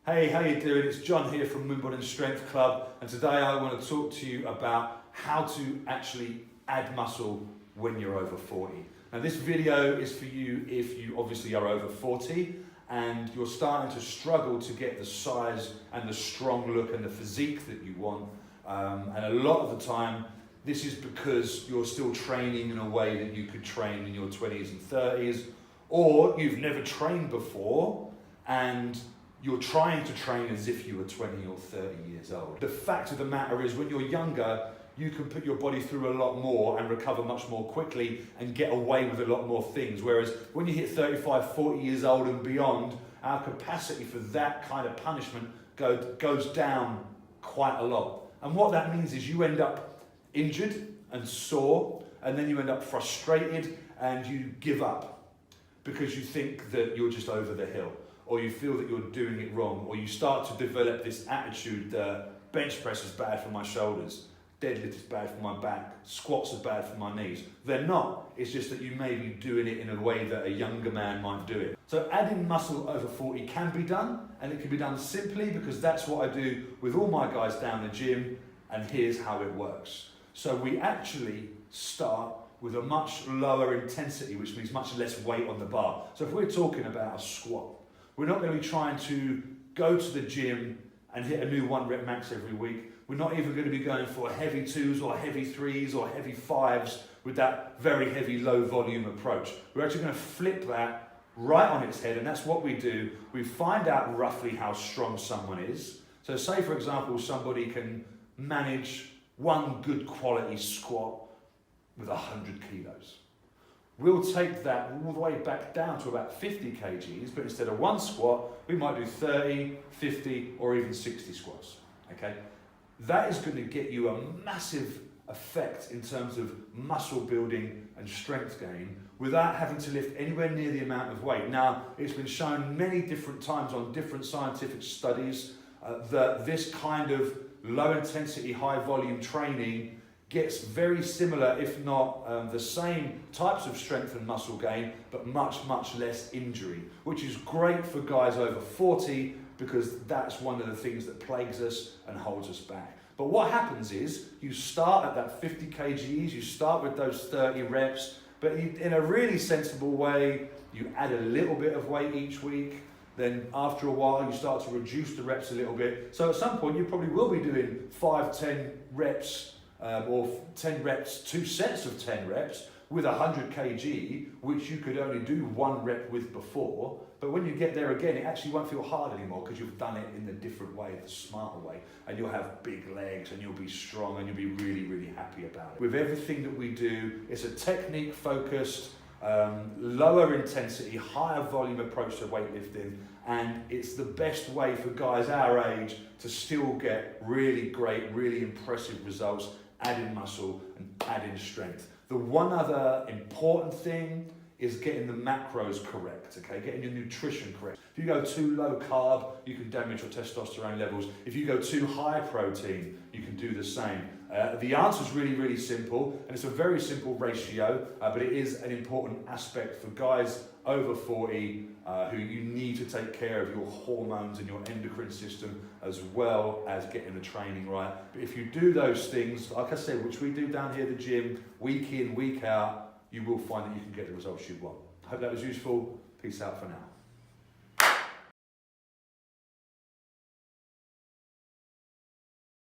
Hey, how you doing? It's John here from Moon Body Strength Club, and today I want to talk to you about how to actually add muscle when you're over 40. Now this video is for you if you obviously are over 40 and you're starting to struggle to get the size and the strong look and the physique that you want. And a lot of the time this is because you're still training in a way that you could train in your 20s and 30s, or you've never trained before and you're trying to train as if you were 20 or 30 years old. The fact of the matter is when you're younger, you can put your body through a lot more and recover much more quickly and get away with a lot more things. Whereas when you hit 35, 40 years old and beyond, our capacity for that kind of punishment goes down quite a lot. And what that means is you end up injured and sore, and then you end up frustrated and you give up because you think that you're just over the hill, or you feel that you're doing it wrong, or you start to develop this attitude that bench press is bad for my shoulders, deadlift is bad for my back, squats are bad for my knees. They're not, it's just that you may be doing it in a way that a younger man might do it. So adding muscle over 40 can be done, and it can be done simply because that's what I do with all my guys down the gym, and here's how it works. So we actually start with a much lower intensity, which means much less weight on the bar. So if we're talking about a squat, we're not going to be trying to go to the gym and hit a new 1 rep max every week. We're not even going to be going for heavy 2s or heavy 3s or heavy 5s with that very heavy low volume approach. We're actually going to flip that right on its head, and that's what we do. We find out roughly how strong someone is. So say for example somebody can manage one good quality squat with 100 kilos. We'll take that all the way back down to about 50 kgs, but instead of one squat, we might do 30, 50, or even 60 squats, okay? That is going to get you a massive effect in terms of muscle building and strength gain without having to lift anywhere near the amount of weight. Now, it's been shown many different times on different scientific studies that this kind of low intensity, high volume training gets very similar, if not the same types of strength and muscle gain, but much, much less injury, which is great for guys over 40 because that's one of the things that plagues us and holds us back. But what happens is you start at that 50 kgs, you start with those 30 reps, but in a really sensible way, you add a little bit of weight each week. Then after a while, you start to reduce the reps a little bit. So at some point, you probably will be doing 5, 10 reps or 10 reps, 2 sets of 10 reps with 100 kg, which you could only do 1 rep with before. But when you get there again, it actually won't feel hard anymore because you've done it in the different way, the smarter way. And you'll have big legs and you'll be strong and you'll be really, really happy about it. With everything that we do, it's a technique focused, lower intensity, higher volume approach to weightlifting, and it's the best way for guys our age to still get really great, really impressive results, adding muscle and adding strength. The one other important thing is getting the macros correct, okay? Getting your nutrition correct. If you go too low carb, you can damage your testosterone levels. If you go too high protein, you can do the same. The answer is really, really simple, and it's a very simple ratio, but it is an important aspect for guys over 40 who you need to take care of your hormones and your endocrine system as well as getting the training right. But if you do those things, like I said, which we do down here at the gym, week in, week out, you will find that you can get the results you want. I hope that was useful. Peace out for now.